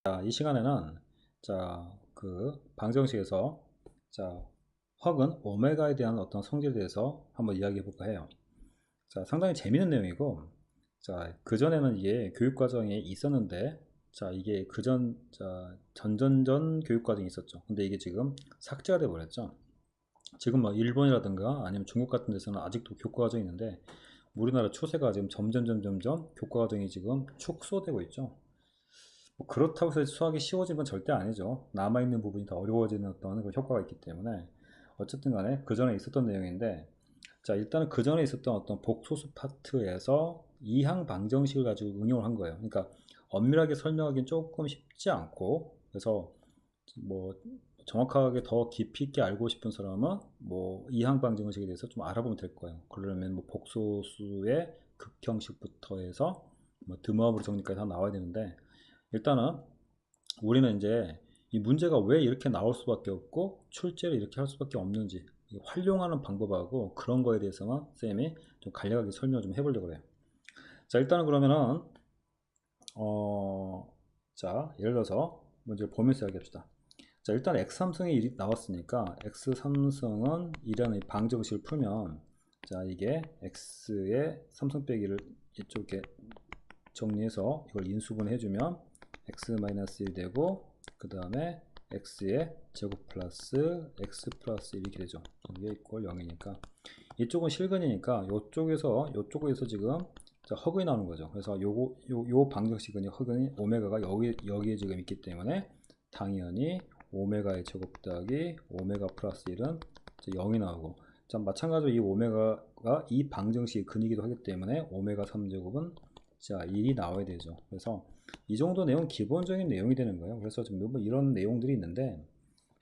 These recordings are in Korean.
자, 이 시간에는 그 방정식에서 헉은 오메가에 대한 어떤 성질에 대해서 한번 이야기해 볼까 해요. 상당히 재밌는 내용이고, 그전에는 이게 교육과정에 있었는데, 이게 전전전 교육과정이 있었죠. 근데 이게 지금 삭제가 돼 버렸죠. 지금 뭐 일본이라든가 아니면 중국 같은 데서는 아직도 교과과정이 있는데, 우리나라 추세가 지금 점점 교과과정이 지금 축소되고 있죠. 뭐 그렇다고 해서 수학이 쉬워진 건 절대 아니죠. 남아있는 부분이 더 어려워지는 어떤 그 효과가 있기 때문에 어쨌든 간에 그 전에 있었던 내용인데, 일단은 그 전에 있었던 어떤 복소수 파트에서 이항 방정식을 가지고 응용을 한 거예요. 그러니까 엄밀하게 설명하기는 조금 쉽지 않고, 그래서 뭐 정확하게 더 깊이 있게 알고 싶은 사람은 뭐 이항 방정식에 대해서 좀 알아보면 될 거예요. 그러면 뭐 복소수의 극형식부터 해서 뭐 드모함으로 정리까지 다 나와야 되는데, 일단은 우리는 이제 이 문제가 왜 이렇게 나올 수밖에 없고 출제를 이렇게 할 수밖에 없는지 활용하는 방법하고 그런 거에 대해서만 쌤이 좀 간략하게 설명을 좀 해보려고 해요. 일단은 그러면은 예를 들어서 문제를 보면서 이야기합시다. 일단 x3승이 1이 나왔으니까 x3승은 1이라는 방정식을 풀면, 이게 x의 3승 빼기를 이쪽에 정리해서 이걸 인수분해 주면 x-1 되고, 그 다음에 x의 제곱 플러스 x 플러스 1 이렇게 되죠. 이게 이퀄 0이니까 이쪽은 실근이니까 요쪽에서 지금 허근이 나오는 거죠. 그래서 요 방정식은 허근이 오메가가 여기에 지금 있기 때문에 당연히 오메가의 제곱 더하기 오메가 플러스 1은 0이 나오고, 마찬가지로 이 오메가가 이 방정식의 근이기도 하기 때문에 오메가 3제곱은 1이 나와야 되죠. 그래서 이 정도 내용 기본적인 내용이 되는 거예요. 그래서 지금 뭐 이런 내용들이 있는데,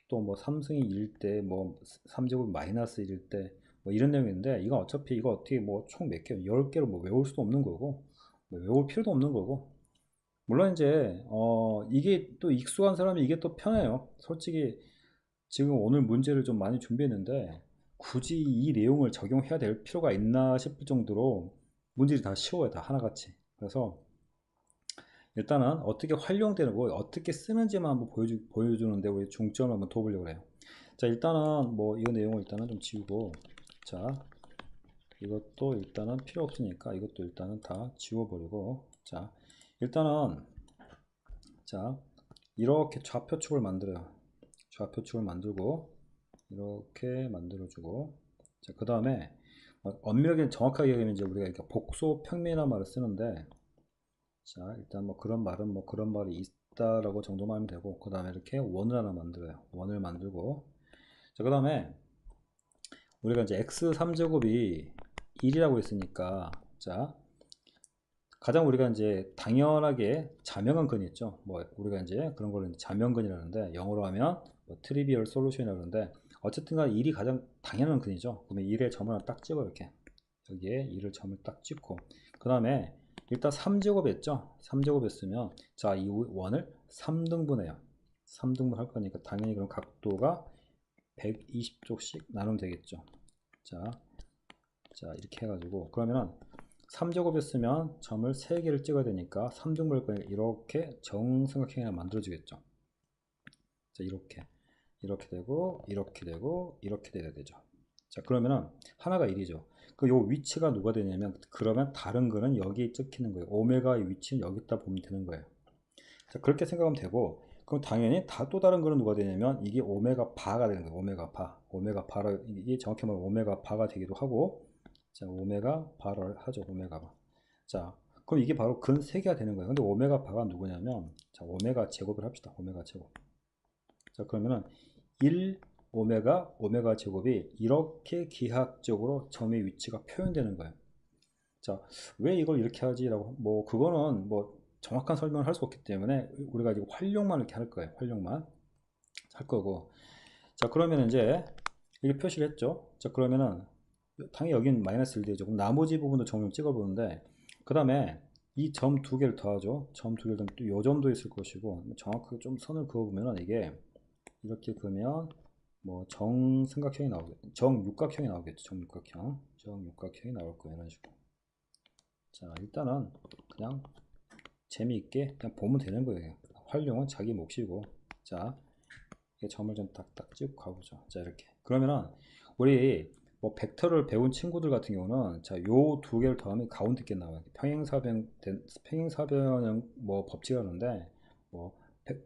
또 뭐 3승이 1일 때, 뭐 3제곱 마이너스 1일 때, 뭐 이런 내용인데, 이건 어차피 이거 어떻게 뭐 총 몇 개, 10개로 뭐 외울 수도 없는 거고, 뭐 외울 필요도 없는 거고, 물론 이제 이게 또 익숙한 사람이 이게 또 편해요. 솔직히 지금 오늘 문제를 좀 많이 준비했는데 굳이 이 내용을 적용해야 될 필요가 있나 싶을 정도로 문제들이 다 쉬워요. 다 하나같이. 그래서 일단은 어떻게 활용되는 거, 어떻게 쓰는지만 한번 보여주는데 우리 중점을 한번 둬보려고 해요. 일단은 뭐 이 내용을 일단은 좀 지우고, 이것도 일단은 필요 없으니까 이것도 일단은 다 지워버리고, 일단은 이렇게 좌표축을 만들어요. 좌표축을 만들고 이렇게 만들어주고, 그 다음에 엄밀하게 정확하게 얘기하면 이제 우리가 이렇게 복소 평면이라는 말을 쓰는데, 일단 뭐 그런 말은 뭐 그런 말이 있다라고 정도만 하면 되고, 그 다음에 이렇게 원을 하나 만들어요. 원을 만들고, 그 다음에 우리가 이제 x3제곱이 1이라고 했으니까, 가장 우리가 이제 당연하게 자명한 근이 있죠. 뭐 우리가 이제 그런 거를 자명근이라는데, 영어로 하면 뭐 트리비얼 솔루션이라고 하는데, 어쨌든 간 1이 가장 당연한 근이죠. 그러면 1에 점을 하나 딱 찍어. 이렇게 여기에 1을 점을 딱 찍고, 그 다음에 일단 3제곱 했죠. 3제곱 했으면 이 원을 3등분해요. 3등분 할 거니까 당연히 그럼 각도가 120쪽씩 나누면 되겠죠. 이렇게 해가지고, 그러면은 3제곱 했으면 점을 3개를 찍어야 되니까 3등분 할 거니까 이렇게 정삼각형이 만들어지겠죠. 이렇게 되고 이렇게 되고 이렇게 돼야 되죠. 그러면은 하나가 1이죠. 그 요 위치가 누가 되냐면, 그러면 다른 거는 여기에 찍히는 거예요. 오메가의 위치는 여기다 보면 되는 거예요. 그렇게 생각하면 되고, 그럼 당연히 또 다른 거는 누가 되냐면 이게 오메가 바가 되는 거예요. 오메가 바라, 이게 정확히 말하면 오메가 바가 되기도 하고, 오메가 바를 하죠. 오메가 바. 그럼 이게 바로 근 3개가 되는 거예요. 근데 오메가 바가 누구냐면, 오메가 제곱을 합시다. 오메가 제곱. 그러면은 1 오메가 제곱이 이렇게 기하학적으로 점의 위치가 표현되는 거예요. 왜 이걸 이렇게 하지라고, 뭐 그거는 뭐 정확한 설명을 할 수 없기 때문에 우리가 이제 활용만 이렇게 할 거예요. 활용만 할 거고. 그러면 이제 이게 표시를 했죠. 그러면은 당연히 여긴 마이너스 1 되죠. 그럼 나머지 부분도 점을 찍어 보는데, 그 다음에 이 점 2개를 더하죠. 점 2개를 더하면 또 요 점도 있을 것이고, 정확하게 좀 선을 그어 보면은 이게 이렇게 그으면 뭐 정삼각형이 나오겠죠. 정육각형이 나오겠죠. 정육각형이 나올 거예요. 이런 식으로. 일단은 그냥 재미있게 그냥 보면 되는 거예요. 활용은 자기 몫이고. 자, 이 점을 좀 딱딱 찍고 가보죠. 자, 이렇게. 그러면은 우리 뭐 벡터를 배운 친구들 같은 경우는 자, 요 두 개를 더하면 가운데 게 나와요. 평행사변형 뭐 법칙이 하는데 뭐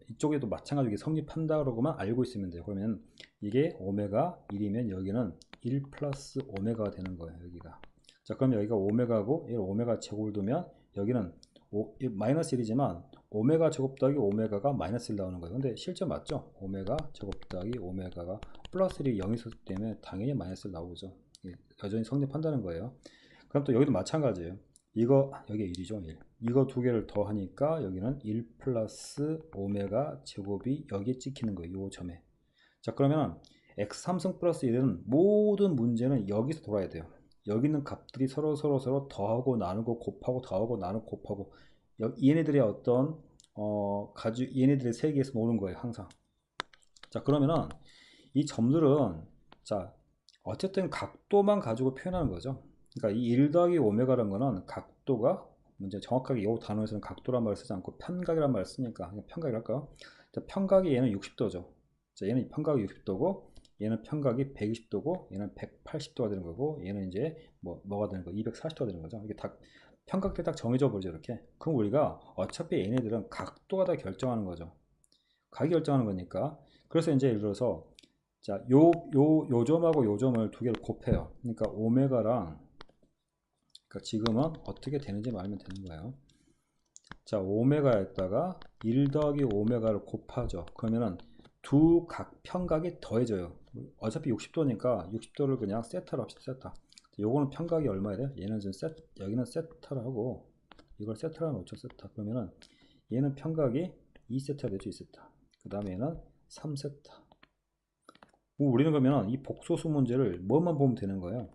이쪽에도 마찬가지로 성립한다 그러고만 알고 있으면 돼요. 그러면 이게 오메가 1이면 여기는 1 플러스 오메가가 되는 거예요. 여기가. 자, 그럼 여기가 오메가고 얘를 오메가 제곱을 두면 여기는 마이너스 1이지만 오메가 제곱 더하기 오메가가 마이너스 1 나오는 거예요. 근데 실제 맞죠? 오메가 제곱 더하기 오메가가 플러스 1이 0이 있었기 때문에 당연히 마이너스 1 나오죠. 여전히 성립한다는 거예요. 그럼 또 여기도 마찬가지예요. 이거 여기 1이죠. 1. 이거 두 개를 더하니까 여기는 1 플러스 오메가 제곱이 여기에 찍히는 거예요. 이 점에. 자, 그러면 x 3승 플러스 1은 모든 문제는 여기서 돌아야 돼요. 여기 있는 값들이 서로 더하고 나누고 곱하고 더하고 나누고 곱하고 얘네들의 어떤 얘네들의 세계에서 노는 거예요. 항상. 자, 그러면은 이 점들은 자 어쨌든 각도만 가지고 표현하는 거죠. 그러니까 이 1 더하기 오메가라는 거는 각도가 문제 정확하게 이 단어에서는 각도란 말을 쓰지 않고 편각이란 말을 쓰니까 그냥 편각이랄까요? 자, 편각이 얘는 60도죠. 자, 얘는 편각이 60도고 얘는 편각이 120도고 얘는 180도가 되는 거고 얘는 이제 뭐가 되는 거 240도가 되는 거죠. 이게 다 편각들 딱 정해져 버리죠. 이렇게. 그럼 우리가 어차피 얘네들은 각도가 다 결정하는 거죠. 각이 결정하는 거니까. 그래서 이제 예를 들어서 자, 요 점하고 요 점을 두 개를 곱해요. 그러니까 오메가랑 그러니까 지금은 어떻게 되는지 말면 되는 거예요. 자, 오메가에다가 1 더하기 오메가를 곱하죠. 그러면은 두 각 편각이 더해져요. 어차피 60도니까 60도를 그냥 세타로 합시다. 세타. 요거는 편각이 얼마야 돼요? 얘는 지금 여기는 세타를 하고 이걸 세타로 놓죠. 세타. 그러면은 얘는 편각이 2세타 되죠. 2세타. 그 다음에 얘는 3세타. 우리는 그러면 이 복소수 문제를 뭐만 보면 되는 거예요?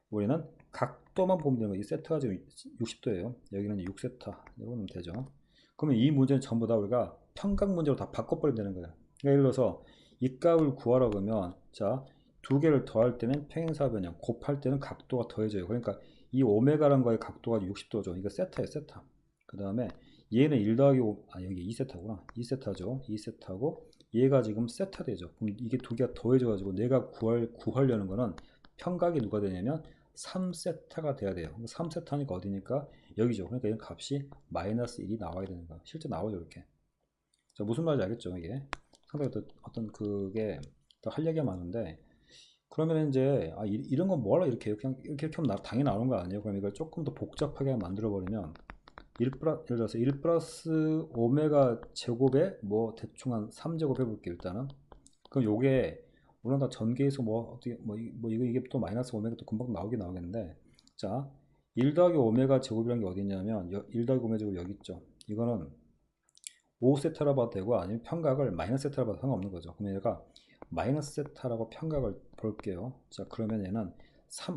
우리는 각도만 보면 되는 거예요. 이 세타가 지금 60도예요. 여기는 6세타. 이러면 되죠. 그러면 이 문제는 전부 다 우리가 편각 문제로 다 바꿔버리면 되는 거예요. 그러니까 예를 들어서 이 값을 구하라 그러면 자, 두 개를 더할 때는 평행사 변형, 곱할 때는 각도가 더해져요. 그러니까 이 오메가란 거의 각도가 60도죠. 이거 세타예요. 세타. 그 다음에 얘는 1 더하기 5, 여기 2세타구나. 2세타죠. 2세타고 얘가 지금 세타 되죠. 그럼 이게 두 개가 더해져 가지고 내가 구하려는 거는 편각이 누가 되냐면 3세타가 돼야 돼요. 3세타니까 어디니까 여기죠. 그러니까 이 값이 마이너스 1이 나와야 되는 거야. 실제 나오죠. 이렇게. 자, 무슨 말인지 알겠죠? 이게 상당히 어떤 그게 더 할 얘기가 많은데 그러면 이제 이런 건 뭐하러 이렇게 하면 당연히 나오는 거 아니에요? 그럼 이걸 조금 더 복잡하게 만들어 버리면 예를 들어서 1 플러스 오메가 제곱에 뭐 대충 한 3제곱 해볼게요. 일단은 그럼 요게 물론 다 전개해서 뭐 어떻게 이게 또 마이너스 오메가 또 금방 나오겠는데 자, 1 더하기 오메가 제곱이라는 게 어디 있냐면 1 더하기 오메가 제곱 여기 있죠. 이거는 5세타라 봐도 되고 아니면 편각을 마이너스 세타라 봐도 상관없는 거죠. 그러면 얘가 마이너스 세타라고 편각을 볼게요. 자, 그러면 얘는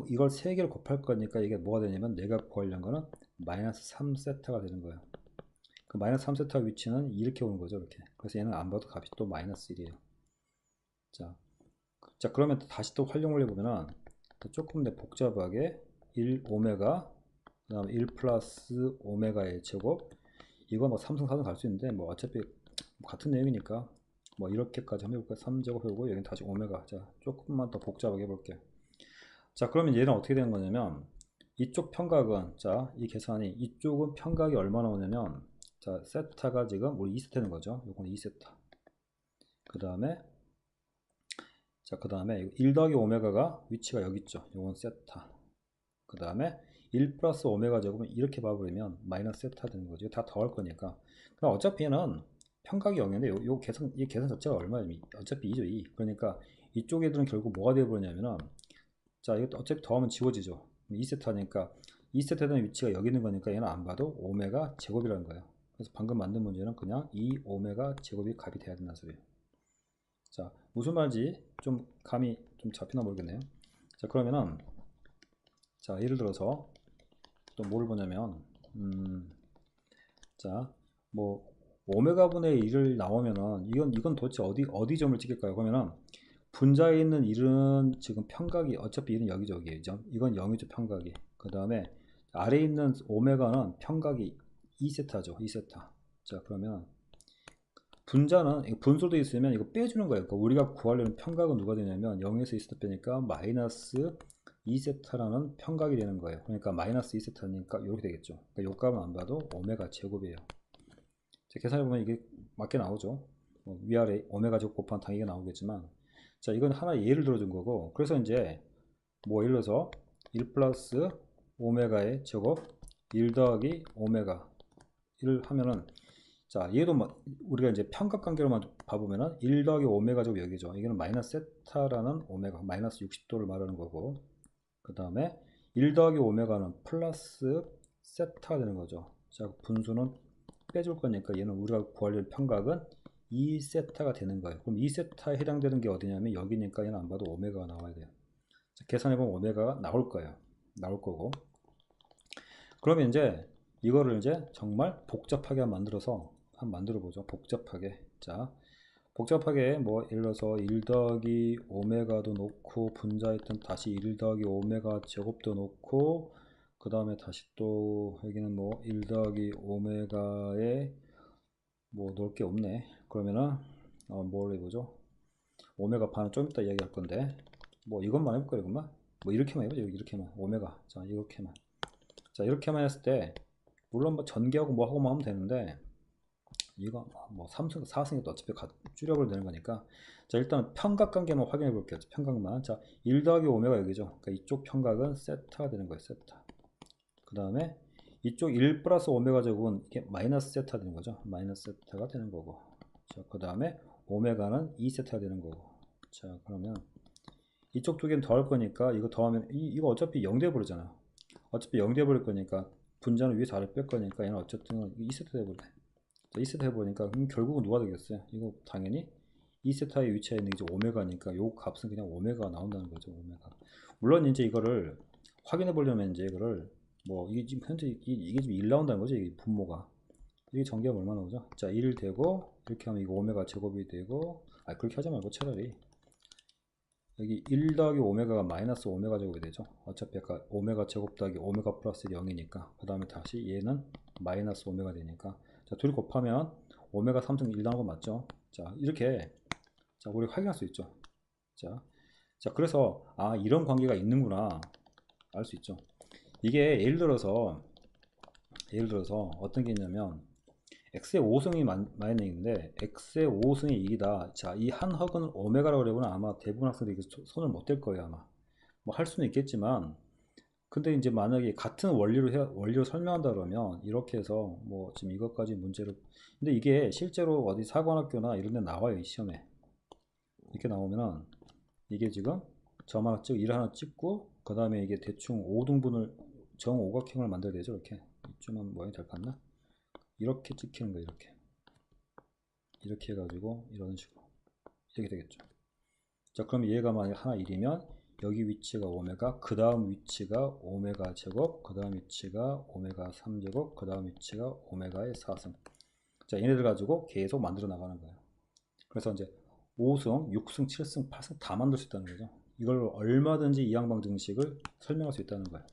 이걸 3개를 곱할 거니까 이게 뭐가 되냐면 내가 구하려는 거는 마이너스 3세타가 되는 거예요. 그 마이너스 3세타 위치는 이렇게 오는 거죠. 이렇게. 그래서 얘는 안 봐도 값이 또 마이너스 1이에요. 자, 그러면 다시 또 활용을 해보면은 조금 더 복잡하게 1 오메가 그 다음에 1 플러스 오메가의 제곱 이거 뭐 3승 4승 갈 수 있는데 뭐 어차피 같은 내용이니까 뭐 이렇게까지 한번 해볼까요? 3제곱 해보고 여기는 다시 오메가. 자, 조금만 더 복잡하게 해볼게요. 자, 그러면 얘는 어떻게 되는 거냐면 이쪽 편각은 자, 이 계산이 이쪽은 편각이 얼마 나오냐면 자, 세타가 지금 우리 2세타는 거죠. 요건 2세타. 그 다음에 자, 그 다음에 1 더하기 오메가가 위치가 여기 있죠. 요건 세타. 그 다음에 1 플러스 오메가 제곱은 이렇게 봐버리면 마이너스 세타 되는 거죠. 다 더할 거니까. 그럼 어차피 얘는 편각이 0인데 이 계산 자체가 얼마냐면 어차피 2죠. 2. 그러니까 이쪽 애들은 결국 뭐가 되어버리냐면은 자, 이것도 어차피 더하면 지워지죠. 2세타니까 2세타는 위치가 여기 있는 거니까 얘는 안 봐도 오메가 제곱이라는 거예요. 그래서 방금 만든 문제는 그냥 2 오메가 제곱이 값이 돼야 된다는 소리예요. 자, 무슨 말인지 좀 감이 좀 잡히나 모르겠네요. 자, 그러면은 자, 예를 들어서 또 뭐를 보냐면 자, 뭐 오메가 분의 1을 나오면은 이건 도대체 어디 점을 찍을까요? 그러면은 분자에 있는 1은 지금 편각이 어차피 1은 여기죠. 여기죠. 이건 0이죠. 편각이. 그 다음에 아래에 있는 오메가는 편각이 2세타죠. 2세타. 자, 그러면 분자는 이거 분수도 있으면 이거 빼주는 거예요. 그러니까 우리가 구하려는 평각은 누가 되냐면 0에서 2세타 빼니까 마이너스 2세타라는 평각이 되는 거예요. 그러니까 마이너스 2세타니까 이렇게 되겠죠. 그러니까 요 값은 안 봐도 오메가 제곱이에요. 계산해보면 이게 맞게 나오죠. 위아래 오메가 제곱 곱한 당연히 나오겠지만, 자, 이건 하나 예를 들어준 거고, 그래서 이제 뭐 예를 들어서 1 플러스 오메가의 제곱 1 더하기 오메가 1을 하면은, 자, 얘도 우리가 이제 평각관계로만 봐보면은 1 더하기 오메가 제곱 여기죠. 이거는 마이너스 세타라는 오메가 마이너스 60도를 말하는 거고, 그 다음에 1 더하기 오메가는 플러스 세타가 되는 거죠. 자, 분수는 빼줄 거니까 얘는 우리가 구하려는 평각은 2세타가 되는 거예요. 그럼 2세타에 해당되는 게 어디냐면 여기니까 얘는 안 봐도 오메가가 나와야 돼요. 자, 계산해보면 오메가가 나올 거예요. 나올 거고. 그러면 이제 이거를 이제 정말 복잡하게 만들어서 한번 만들어 보죠. 복잡하게. 자, 복잡하게 뭐 예를 들어서 1 더하기 오메가도 놓고 분자했던 다시 1 더하기 오메가 제곱도 놓고 그 다음에 다시 또 여기는 뭐 1 더하기 오메가에 뭐 넣을 게 없네. 그러면은 뭘 해보죠? 오메가 반은 좀 이따 이야기할 건데 뭐 이것만 해볼까요? 이것만 뭐 이렇게만 해보죠. 이렇게만 오메가. 자, 이렇게만. 자, 이렇게만 했을 때 물론 뭐 전개하고 뭐 하고만 하면 되는데 이거 뭐 3승 4승에도 어차피 줄여버리면 되는 거니까, 자, 일단 평각관계만 확인해 볼게요. 평각만. 자, 1 더하기 오메가 여기죠. 그러니까 이쪽 평각은 세타가 되는 거예요. 세타. 그 다음에 이쪽 1 플러스 오메가 제곱은 이게 마이너스 세타 되는 거죠. 마이너스 세타가 되는 거고, 자, 그 다음에 오메가는 2세타가 되는 거고. 자, 그러면 이쪽 두 개는 더할 거니까 이거 더하면 이거 어차피 0 돼버리잖아. 어차피 0 돼버릴 거니까 분자는 위에서 아래 뺄 거니까 얘는 어쨌든 2세타 돼버려. 자, 2세타 해보니까 결국은 누가 되겠어요? 이거 당연히 2세타의 위치에 있는 게 이제 오메가니까 요 값은 그냥 오메가가 나온다는 거죠. 오메가. 물론 이제 이거를 확인해 보려면 이제 이거를 뭐 이게 지금 현재 이게 지금 1 나온다는 거죠. 이게 분모가. 이게 전개가 얼마 나오죠? 자, 1 되고 이렇게 하면 이거 오메가 제곱이 되고, 그렇게 하지 말고 차라리 여기 1 더하기 오메가가 마이너스 오메가 제곱이 되죠. 어차피 아까 오메가 제곱 더하기 오메가 플러스 0이니까 그 다음에 다시 얘는 마이너스 오메가 되니까, 자, 둘이 곱하면 오메가 3승 1 나온 거 맞죠? 자, 이렇게, 자, 우리 확인할 수 있죠. 자, 그래서 이런 관계가 있는구나 알 수 있죠. 이게 예를 들어서 어떤 게 있냐면 x의 5승이 마이너스인데 x의 5승이 2이다. 자, 이 한 항은 오메가라고 그러면 아마 대부분 학생들이 손을 못 댈 거예요. 아마 뭐 할 수는 있겠지만, 근데 이제 만약에 같은 원리로 설명한다 그러면 이렇게 해서 뭐 지금 이것까지 문제를, 근데 이게 실제로 어디 사관학교나 이런 데 나와요. 이 시험에 이렇게 나오면은 이게 지금 점 하나 찍고 일 하나 찍고 그 다음에 이게 대충 5등분을 정오각형을 만들어야 되죠. 이렇게 이쯤은 모양이 잘 봤나? 이렇게 찍히는 거, 이렇게 해가지고 이런 식으로 이렇게 되겠죠. 자, 그럼 얘가 만약 하나 1이면 여기 위치가 오메가, 그 다음 위치가 오메가 제곱, 그 다음 위치가 오메가 3제곱, 그 다음 위치가 오메가의 4승. 자, 얘네들 가지고 계속 만들어 나가는 거예요. 그래서 이제 5승, 6승, 7승, 8승 다 만들 수 있다는 거죠. 이걸 얼마든지 이항방정식을 설명할 수 있다는 거예요.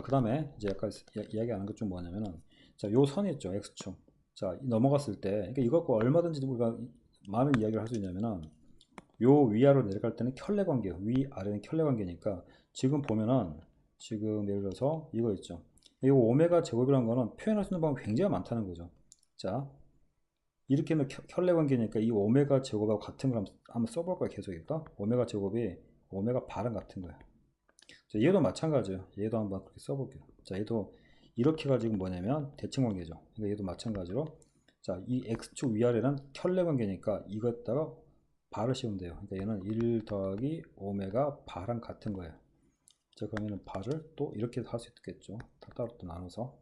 그 다음에 이제 아까 이야기 안 한 것 좀 뭐냐면은, 자, 요 선이 있죠. X축. 자, 넘어갔을 때, 그러니까 이거 갖고 얼마든지 우리가 많은 이야기를 할 수 있냐면은, 요 위아래로 내려갈 때는 켤레 관계예요. 위아래는 켤레 관계니까, 지금 보면은, 지금 예를 들어서 이거 있죠. 이 오메가 제곱이라는 거는 표현할 수 있는 방법이 굉장히 많다는 거죠. 자, 이렇게 하면 켤레 관계니까 이 오메가 제곱하고 같은 걸 한번 써볼 거야. 계속 일까? 오메가 제곱이 오메가 반은 같은 거야. 자, 얘도 마찬가지예요. 얘도 한번 그렇게 써볼게요. 자, 얘도 이렇게 가지고 뭐냐면 대칭 관계죠. 그러니까 얘도 마찬가지로, 자, 이 x축 위아래는 켤레 관계니까 이거에다가 발을 씌우면 돼요. 그러니까 얘는 1 더하기 오메가 발랑 같은 거예요. 자, 그러면은 발을 또 이렇게 할 수 있겠죠. 따로 또 나눠서.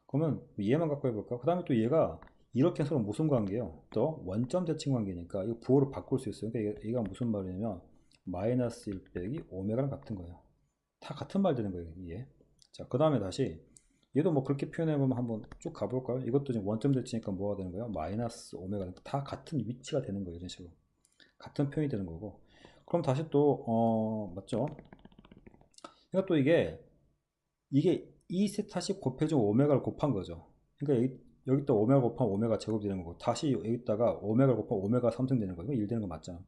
그러면 얘만 갖고 해볼까? 그 다음에 또 얘가 이렇게 해서 무슨 관계예요? 또 원점 대칭 관계니까 이거 부호를 바꿀 수 있어요. 그러니까 얘가 무슨 말이냐면 마이너스 1 빼기 오메가랑 같은 거예요. 다 같은 말 되는 거예요, 이게. 자, 그 다음에 다시 얘도 뭐 그렇게 표현해보면 한번 쭉 가볼까요? 이것도 지금 원점 대칭이니까 뭐가 되는 거예요? 마이너스 오메가. 다 같은 위치가 되는 거예요. 이런 식으로 같은 표현이 되는 거고. 그럼 다시 또 맞죠? 그러니까 또 이게 2세타씩 곱해준 오메가를 곱한 거죠. 그러니까 여기 또 오메가 곱하면 오메가 제곱 되는 거고, 다시 여기다가 오메가 곱하면 오메가 3승 되는 거고, 이거 1 되는 거 맞잖아.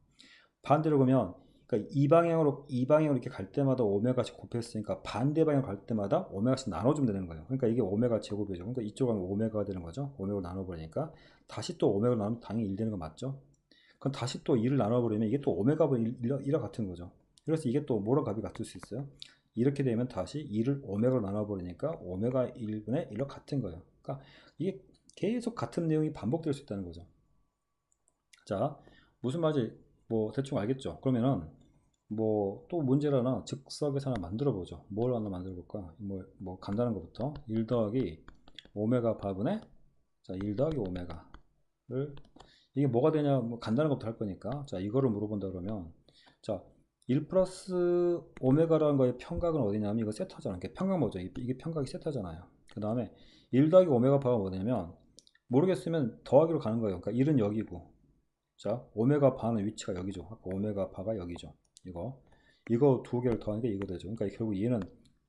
반대로 그러면, 그러니까 이 방향으로 이렇게 갈 때마다 오메가씩 곱했으니까 반대 방향 갈 때마다 오메가씩 나눠주면 되는 거예요. 그러니까 이게 오메가 제곱이죠. 그러니까 이쪽은 오메가가 되는 거죠. 오메가로 나눠버리니까 다시 또 오메가로 나누면 당연히 1 되는 거 맞죠? 그럼 다시 또 2를 나눠버리면 이게 또 오메가분의 1과 같은 거죠. 그래서 이게 또 뭐랑 값이 같을 수 있어요? 이렇게 되면 다시 2를 오메가로 나눠버리니까 오메가 1분의 1과 같은 거예요. 그러니까 이게 계속 같은 내용이 반복될 수 있다는 거죠. 자, 무슨 말인지 뭐 대충 알겠죠? 그러면은 뭐 또 문제를 하나 즉석에서 하나 만들어 보죠. 뭘 하나 만들어 볼까? 뭐 간단한 것부터 1 더하기 오메가 바분의, 자, 1 더하기 오메가를, 이게 뭐가 되냐, 뭐 간단한 것부터 할 거니까, 자, 이거를 물어본다 그러면, 자, 1 플러스 오메가라는 거의 평각은 어디냐면 이거 세타잖아. 이게 평각 뭐죠? 이게 평각이 세타잖아요. 그 다음에 1 더하기 오메가 바가 뭐냐면, 모르겠으면 더하기로 가는 거예요. 그러니까 1은 여기고, 자, 오메가 바는 위치가 여기죠. 아까 오메가 바가 여기죠. 이거 두 개를 더하니까 이거 되죠. 그러니까 결국 얘는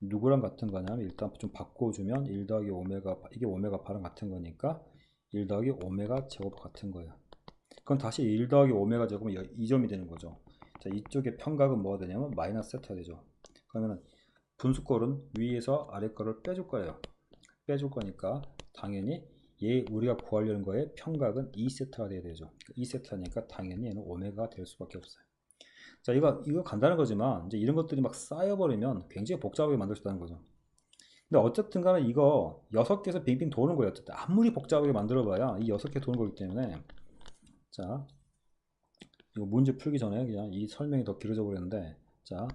누구랑 같은 거냐면, 일단 좀 바꿔주면 1 더하기 오메가 바, 이게 오메가 바랑 같은 거니까 1 더하기 오메가 제곱 같은 거예요. 그럼 다시 1 더하기 오메가 제곱은 2점이 되는 거죠. 자, 이쪽의 평각은 뭐가 되냐면 마이너스 세타 되죠. 그러면은 분수꼴은 위에서 아래 거를 빼줄 거예요. 빼줄 거니까 당연히 얘 우리가 구하려는 거에 평각은 2세타가 돼야 되죠. 2세타니까 당연히 얘는 오메가가 될 수밖에 없어요. 자, 이거 간단한 거지만 이제 이런 것들이 막 쌓여버리면 굉장히 복잡하게 만들 수 있다는 거죠. 근데 어쨌든 간에 이거 6개에서 빙빙 도는 거예요. 어쨌든 아무리 복잡하게 만들어봐야 이 6개 도는 거기 때문에, 자, 이거 문제 풀기 전에 그냥 이 설명이 더 길어져 버렸는데, 자,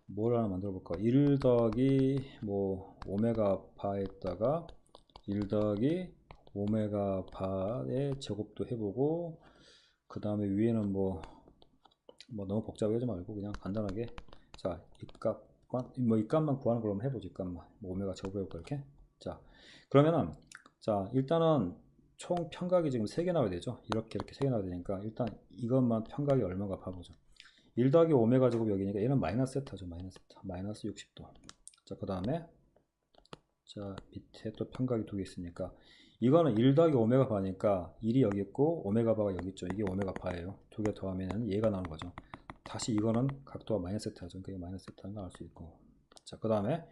뭘 하나 만들어 볼까? 1 더하기 뭐 오메가 바에다가 1 더하기 오메가 바의 제곱도 해보고, 그 다음에 위에는 뭐 너무 복잡하게 하지 말고 그냥 간단하게, 자, 이 값만 구하는 걸로 한번 해보지. 이 값만 뭐 오메가 제곱 해볼까 이렇게. 자, 그러면은, 자, 일단은 총 평각이 지금 3개 나와야 되죠. 이렇게 3개 나와야 되니까 일단 이것만 평각이 얼마가 봐보죠. 1 더하기 오메가 제곱 여기니까 얘는 마이너스 세타죠. 마이너스 세타, 마이너스 60도. 자, 그 다음에, 자, 밑에 또 평각이 2개 있으니까 이거는 1 더하기 오메가 바니까 1이 여기 있고 오메가 바가 여기 있죠. 이게 오메가 바예요. 2개 더하면 얘가 나오는 거죠. 다시 이거는 각도가 마이너스 세타죠. 그러니까 마이너스 세타인 거 알 수 있고. 자, 그 다음에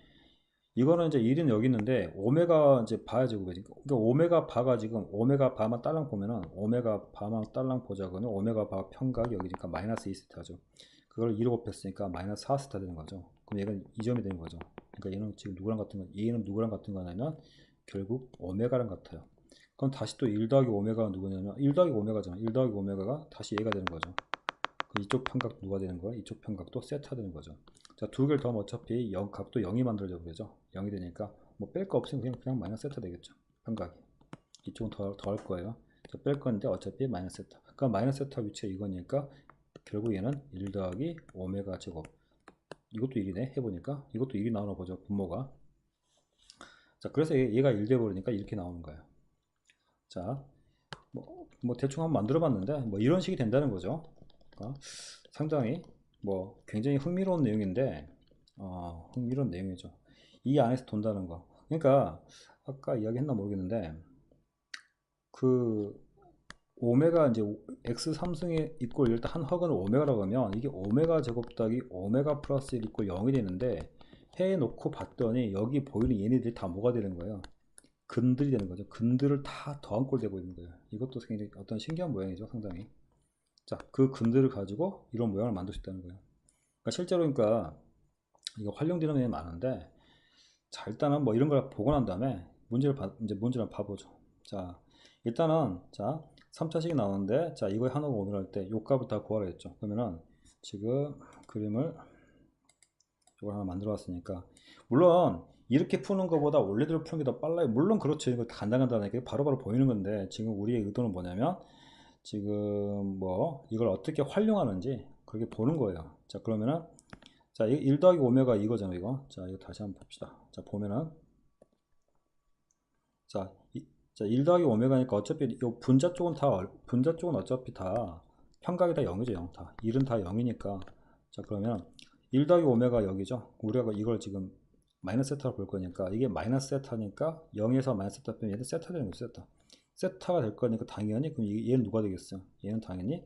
이거는 이제 1은 여기 있는데 오메가 이제 바야 제곱이지. 그러니까 오메가 바가 지금 오메가 바만 딸랑 보면은 오메가 바만 딸랑 보자고는 오메가 바 평각이 여기니까 마이너스 2세타죠. 그걸 2로 곱했으니까 마이너스 4세타 되는 거죠. 그럼 얘는 2점이 되는 거죠. 그러니까 얘는 지금 누구랑 같은 거, 얘는 누구랑 같은 거냐면 결국 오메가랑 같아요. 그럼 다시 또 1 더하기 오메가가 누구냐면 1 더하기 오메가잖아. 1 더하기 오메가가 다시 얘가 되는 거죠. 이쪽 평각 누가 되는 거야? 이쪽 평각도 세타 되는 거죠. 자, 2개를 더하면 어차피 각도 0이 만들어져 버리죠. 0이 되니까 뭐 뺄 거 없으면 그냥 마이너스 세타 되겠죠. 평각이. 이쪽은 더할 거예요. 뺄 건데 어차피 마이너스 세타. 그러니까 마이너스 세타 위치가 이거니까 결국 얘는 1 더하기 오메가 제곱. 이것도 1이네. 해보니까 이것도 1이 나오나 보죠. 분모가. 자, 그래서 얘가 1 돼버리니까 이렇게 나오는 거예요. 자, 뭐 대충 한번 만들어 봤는데 뭐 이런 식이 된다는 거죠. 상당히 뭐 굉장히 흥미로운 내용인데, 흥미로운 내용이죠. 이 안에서 돈다는 거. 그러니까 아까 이야기했나 모르겠는데 그 오메가 이제 x 3승에 이꼴 일단 한 허근을 오메가라고 하면 이게 오메가 제곱 더하기 오메가 플러스 1 이꼴 0이 되는데, 해놓고 봤더니 여기 보이는 얘네들이 다 뭐가 되는 거예요? 근들이 되는 거죠. 근들을 다 더한 꼴 되고 있는 거예요. 이것도 굉장히 어떤 신기한 모양이죠. 상당히. 자, 그 근들을 가지고 이런 모양을 만들 수 있다는 거예요. 그러니까 실제로, 그러니까 이거 활용되는 면이 많은데, 자, 일단은 뭐 이런 걸 보고 난 다음에 문제를 봐보죠. 자, 일단은, 자, 3차식이 나오는데, 자, 이거에 하나가 오면 때 요값을 다 구하라 했죠. 그러면은 지금 그림을 이걸 하나 만들어 왔으니까, 물론 이렇게 푸는 것보다 원래대로 푸는 게 더 빨라요. 물론 그렇죠. 이거 간단하게 바로바로 보이는 건데, 지금 우리의 의도는 뭐냐면 지금 뭐 이걸 어떻게 활용하는지 그렇게 보는 거예요. 자, 그러면은, 자, 1 더하기 오메가 이거잖아요. 이거. 자, 이거 다시 한번 봅시다. 자, 보면은, 자, 1 더하기 오메가니까 어차피 이 분자 쪽은 어차피 다 평각이 다 0이죠. 0 다. 1은 다 0이니까. 자, 그러면 1 더하기 오메가 여기죠. 우리가 이걸 지금 마이너스 세타로 볼 거니까 이게 마이너스 세타니까 0에서 마이너스 세타 빼면 얘는 세타 되는 거죠. 세타. 세타가 될 거니까 당연히 그럼 얘는 누가 되겠어요? 얘는 당연히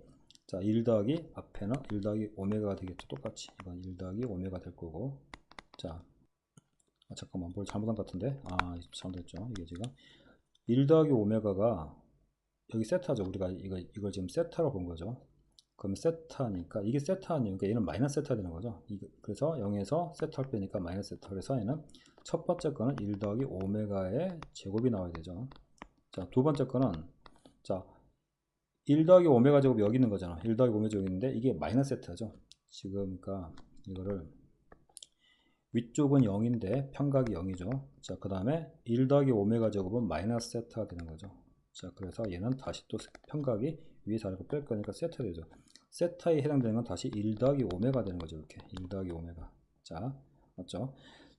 자 1 더하기 앞에는 1 더하기 오메가가 되겠죠. 똑같이 이건 1 더하기 오메가 될 거고 자 잠깐만 뭘 잘못한 것 같은데 잘못했죠. 이게 지금 1 더하기 오메가가 여기 세타죠. 우리가 이걸 지금 세타로 본 거죠. 그럼 세타니까 이게 세타 아니니까 얘는 마이너스 세타 되는 거죠. 그래서 0에서 세타를 빼니까 마이너스 세타. 그래서 얘는 첫 번째 거는 1 더하기 오메가의 제곱이 나와야 되죠. 자, 두 번째 거는 자 1 더하기 오메가 제곱이 여기 있는 거잖아. 1 더하기 오메가 제곱이 있는데 이게 마이너스 세타죠. 지금 그러니까 이거를 위쪽은 0인데 평각이 0이죠. 자, 그 다음에 1 더하기 오메가 제곱은 마이너스 세타가 되는 거죠. 자, 그래서 얘는 다시 또 평각이 위에서 아래로 뺄 거니까 세타 되죠. 세타에 해당되는 건 다시 1 더하기 오메가 되는 거죠. 이렇게 1 더하기 오메가. 자, 맞죠?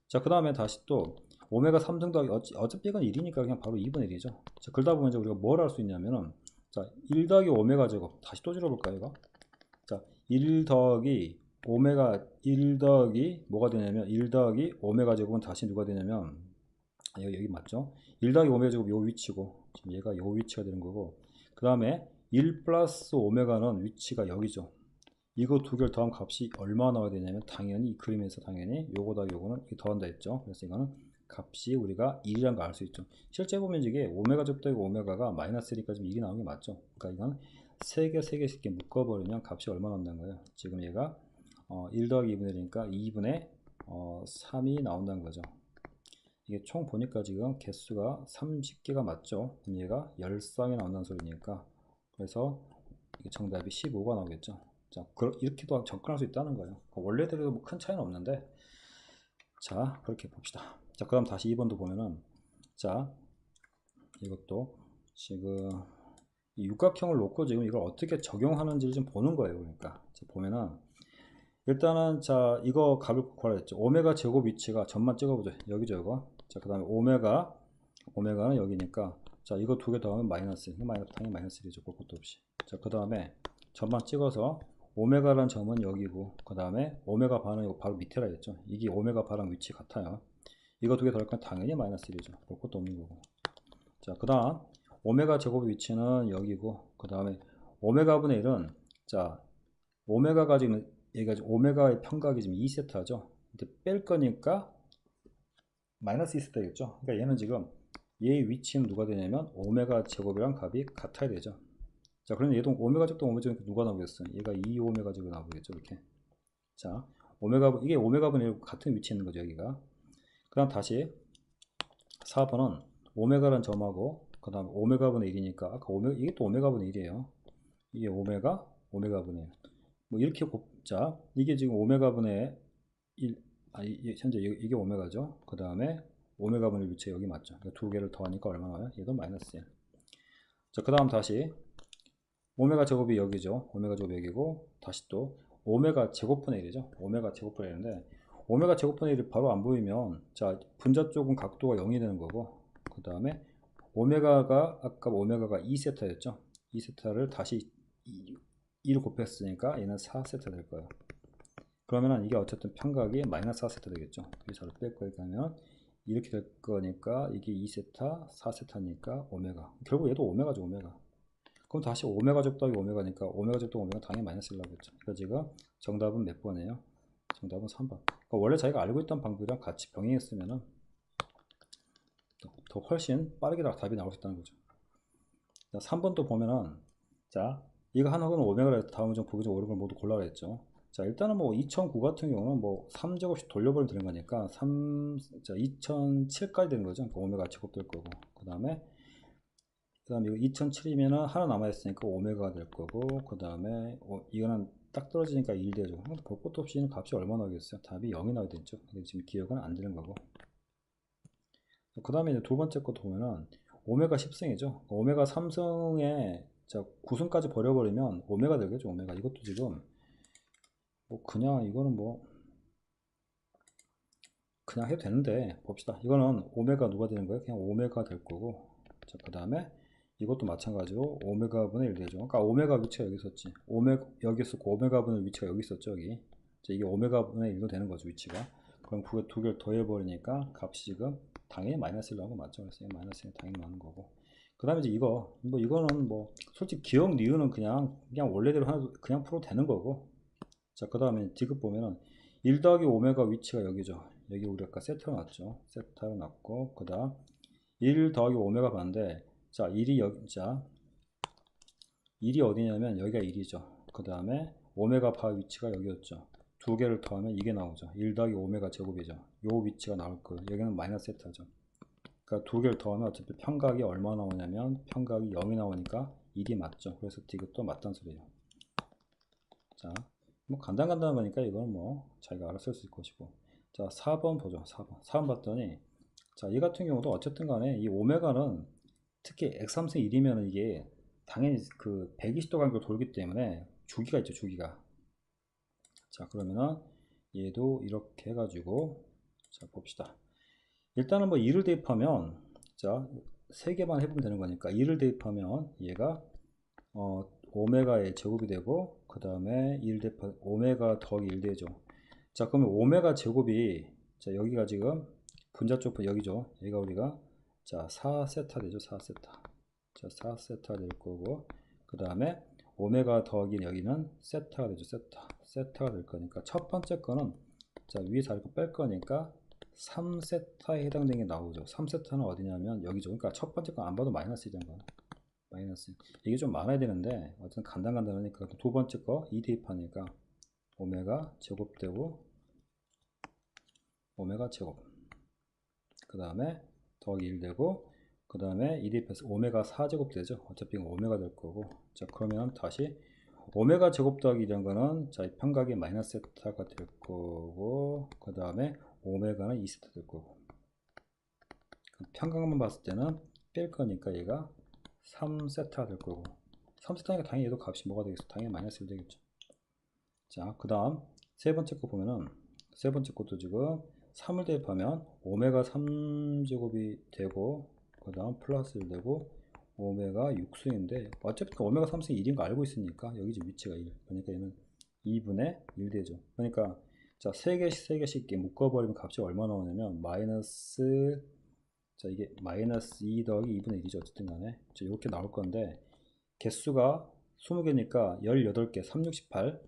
자, 그 다음에 다시 또 오메가 3승 더하기 어차피 이건 1이니까 그냥 바로 2분의 1이죠. 자, 그러다 보면 이제 우리가 뭘 할 수 있냐면은 자, 1 더하기 오메가 제곱 다시 또 줄여볼까요, 이거? 자, 1 더하기 오메가 1 더하기 뭐가 되냐면 1 더하기 오메가 제곱은 다시 누가 되냐면 여기 맞죠? 1 더하기 오메가 제곱 요 위치고 지금 얘가 요 위치가 되는 거고 그 다음에 1 플러스 오메가는 위치가 여기죠. 이거 두 개를 더한 값이 얼마 나와야 되냐면 당연히 이 그림에서 당연히 요거다 요거는 이렇게 더한다 했죠. 그래서 이거는 값이 우리가 1이라는 걸 알 수 있죠. 실제 보면 이게 오메가 제곱 더하기 오메가가 마이너스 1이니까 지금 1이 나오는 게 맞죠. 그러니까 이건 3개씩 이렇게 묶어버리면 값이 얼마 나온다는 거예요. 지금 얘가 1 더하기 2분의 1이니까 2분의 3이 나온다는 거죠. 이게 총 보니까 지금 개수가 30개가 맞죠. 그럼 얘가 10쌍이 나온다는 소리니까 그래서 이게 정답이 15가 나오겠죠. 자, 이렇게도 접근할 수 있다는 거예요. 원래대로 뭐 큰 차이는 없는데 자, 그렇게 봅시다. 자, 그럼 다시 2번도 보면은 자, 이것도 지금 이 육각형을 놓고 지금 이걸 어떻게 적용하는지를 좀 보는 거예요. 그러니까 자, 보면은 일단은 자 이거 값을 구하라 했죠. 오메가 제곱 위치가 점만 찍어보죠. 여기죠 이거. 자, 그 다음에 오메가는 여기니까 자 이거 두 개 더하면 마이너스. 당연히 마이너스 1이죠. 볼 것도 없이. 자, 그 다음에 점만 찍어서 오메가라는 점은 여기고 그 다음에 오메가 반은 이거 바로 밑에라 했죠. 이게 오메가 반랑 위치 같아요. 이거 두 개 더할 건 당연히 마이너스 1이죠. 볼 것도 없는 거고. 자, 그 다음 오메가 제곱 위치는 여기고 그 다음에 오메가 분의 1은 자 오메가가 지금 얘가 오메가의 평각이 지금 2세타죠. 이제 뺄 거니까 마이너스 2세타겠죠. 그러니까 얘는 지금 얘의 위치는 누가 되냐면 오메가 제곱이랑 값이 같아야 되죠. 자, 그러면 얘도 오메가 제곱 오메가 제곱 누가 나오겠어요? 얘가 2오메가 제곱이 나오겠죠. 이렇게. 자, 이게 오메가 분의 1 같은 위치에 있는 거죠. 여기가. 그 다음 다시 4번은 오메가라는 점하고 그 다음 오메가 분의 1이니까 아까 이게 또 오메가 분의 1이에요. 이게 오메가 분의 1. 뭐 이렇게 곱자 이게 지금 오메가 분의 1 현재 이게 오메가죠. 그 다음에 오메가 분의 위치가 여기 맞죠. 그러니까 두 개를 더하니까 얼마 나와요? 얘도 마이너스 1. 자, 그 다음 다시 오메가 제곱이 여기죠. 오메가 제곱이 여기고 다시 또 오메가 제곱분의 1이죠. 오메가 제곱분의 1인데 오메가 제곱분의 1이 바로 안 보이면 자 분자 쪽은 각도가 0이 되는 거고 그 다음에 오메가가 아까 오메가가 2세타였죠. 2세타를 다시 2를 곱했으니까 얘는 4세타 될 거예요. 그러면은 이게 어쨌든 평각이 마이너스 4세타 되겠죠. 여기서 뺄 거니까 하면 이렇게 될 거니까 이게 2세타 4세타니까 오메가 결국 얘도 오메가죠. 오메가. 그럼 다시 오메가 제곱 더하기 오메가니까 오메가 제곱 더하기 오메가 당연히 마이너스 1라고 했죠. 그래서 지금 정답은 몇 번이에요? 정답은 3번. 그러니까 원래 자기가 알고 있던 방법이랑 같이 병행했으면은 더 훨씬 빠르게 답이 나올 수 있다는 거죠. 자, 3번도 보면은 자 이거 하나는 오메가를 다음은 좀 보기 좀 어려운 걸 모두 골라라 했죠. 자, 일단은 뭐 2009 같은 경우는 뭐 3제곱씩 돌려버리면 되는 거니까 2007까지 되는 거죠. 그러니까 오메가 제곱 될 거고 그 다음에 이거 2007이면은 하나 남아있으니까 오메가가 될 거고 그 다음에 이거는 딱 떨어지니까 1 되죠. 볼 것도 없이 값이 얼마 나오겠어요? 답이 0이 나와야 되죠. 근데 지금 기억은 안 되는 거고 그 다음에 이제 두 번째 것도 보면은 오메가 10승이죠. 오메가 3승에 자 9승까지 버려버리면 오메가 되겠죠. 오메가 이것도 지금 뭐 그냥 이거는 뭐 그냥 해도 되는데 봅시다. 이거는 오메가 누가 되는 거예요? 그냥 오메가 될 거고 자 그 다음에 이것도 마찬가지로 오메가 분의 1 되죠. 그러니까 오메가 위치가 여기 있었지. 여기 있었고 오메가 분의 위치가 여기 있었죠. 여기. 자, 이게 오메가 분의 1도 되는 거죠. 위치가. 그럼 그거 두 개를 더해버리니까 값이 지금 당연히 마이너스 1 나온 거 맞죠? 그래서 마이너스 1 당연히 나오는 거고. 그 다음에 이제 이거는 뭐 솔직히 기억 니은은 그냥 원래대로 하나 그냥 풀어도 되는 거고. 자, 그 다음에 디귿 보면은 1 더하기 오메가 위치가 여기죠. 여기 우리가 아까 세타로 놨죠. 세타로 놨고, 그 다음 1 더하기 오메가 반대. 자, 1이 여기, 자, 1이 어디냐면 여기가 1이죠. 그 다음에 오메가 바 위치가 여기였죠. 두 개를 더하면 이게 나오죠. 1 더하기 오메가 제곱이죠. 요 위치가 나올 거예요. 여기는 마이너스 세타죠. 그러니까 두 개를 더하면 어차피 평각이 얼마 나오냐면 평각이 0이 나오니까 1이 맞죠. 그래서 디귿도 맞다는 소리예요. 자, 뭐 간단한 거니까 이건 뭐 자기가 알아서 쓸 수 있을 것이고. 자, 4번 보죠. 4번 봤더니, 자, 이 같은 경우도 어쨌든 간에 이 오메가는 특히 x3승 1이면 이게 당연히 그 120도 간격으로 돌기 때문에 주기가 있죠. 주기가. 자, 그러면은 얘도 이렇게 해가지고, 자, 봅시다. 일단은 뭐 2를 대입하면, 자, 3개만 해보면 되는 거니까 2를 대입하면 얘가 오메가의 제곱이 되고, 그 다음에 1 대입 오메가 더하기 1 되죠. 자, 그러면 오메가 제곱이, 자, 여기가 지금 분자 쪽은 여기죠. 여기가 우리가, 자, 4세타 되죠. 4세타. 자, 4세타 될 거고, 그 다음에 오메가 더하기 여기는 세타가 되죠. 세타가 될 거니까 첫 번째 거는, 자, 위에서 이렇게 뺄 거니까 3세타에 해당되는 게 나오죠. 3세타는 어디냐면 여기죠. 그러니까 첫 번째 거 안 봐도 마이너스 이된 거. 마이너스. 이게 좀 많아야 되는데 어쨌든 간단하니까 두 번째 거 2 대입하니까 오메가 제곱되고 오메가 제곱, 그 다음에 더하기 1 되고, 그 다음에 2 대입해서 오메가 4제곱 되죠. 어차피 이건 오메가 될 거고. 자, 그러면 다시 오메가 제곱 더하기 이런 거는, 자, 평각이 마이너스 세타가 될 거고, 그 다음에 오메가는 2세타 될 거고. 평각만 봤을 때는 뺄 거니까 얘가 3세타 될 거고. 3세타니까 당연히 얘도 값이 뭐가 되겠어? 당연히 마이너스 1 되겠죠. 자, 그 다음 세 번째 거 보면은, 세 번째 것도 지금 3을 대입하면 오메가 3제곱이 되고, 그 다음 플러스 1 되고, 오메가 6승인데 어차피 오메가 3승 1인 거 알고 있으니까 여기 지금 위치가 1, 그러니까 얘는 2분의 1 되죠. 그러니까 자, 3개씩 이렇게 묶어버리면 값이 얼마 나오냐면 마이너스, 자, 이게 마이너스 2 더하기 2분의 1이죠. 어쨌든 간에 이렇게 나올 건데, 개수가 20개니까 18개, 368.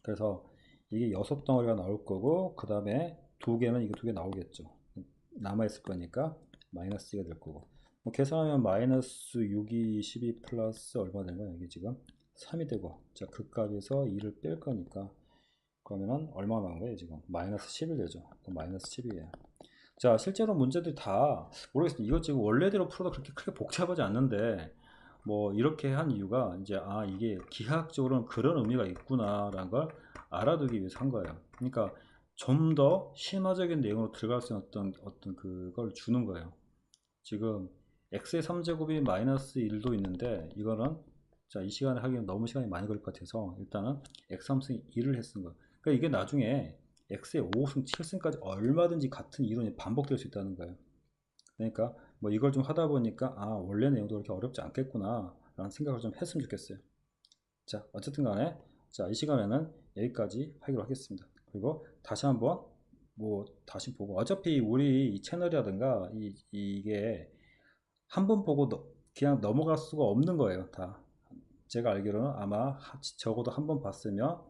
그래서 이게 6덩어리가 나올 거고, 그 다음에 두 개는 이거 두 개 나오겠죠. 남아있을 거니까 마이너스 2가 될 거고. 뭐 계산하면 마이너스 6이 12 플러스 얼마 되는 거야? 이게 지금 3이 되고, 자, 그 값에서 2를 뺄 거니까 그러면은 얼마 나온 거예요? 지금 마이너스 11 되죠. 마이너스 11이에요. 자, 실제로 문제들이 다 모르겠습니다. 이거 지금 원래대로 풀어도 그렇게 크게 복잡하지 않는데, 뭐 이렇게 한 이유가 이제, 아, 이게 기하학적으로는 그런 의미가 있구나라는 걸 알아두기 위해서 한 거예요. 그러니까 좀 더 심화적인 내용으로 들어갈 수 있는 어떤 그걸 주는 거예요. 지금 x의 3제곱이 마이너스 1도 있는데, 이거는, 자, 이 시간에 하기엔 너무 시간이 많이 걸릴 것 같아서 일단은 x3승 1을 했은 거예요. 그러니까 이게 나중에 x의 5승 7승까지 얼마든지 같은 이론이 반복될 수 있다는 거예요. 그러니까 뭐 이걸 좀 하다 보니까, 아, 원래 내용도 그렇게 어렵지 않겠구나 라는 생각을 좀 했으면 좋겠어요. 자, 어쨌든 간에, 자, 이 시간에는 여기까지 하기로 하겠습니다. 그리고 다시 한번 뭐 다시 보고, 어차피 우리 이 채널이라든가 이게 한 번 보고 그냥 넘어갈 수가 없는 거예요. 다 제가 알기로는 아마 적어도 한 번 봤으면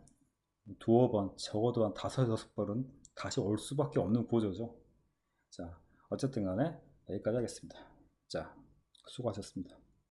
두어 번, 적어도 한 5-6번은 다시 올 수밖에 없는 구조죠. 자, 어쨌든 간에 여기까지 하겠습니다. 자, 수고하셨습니다.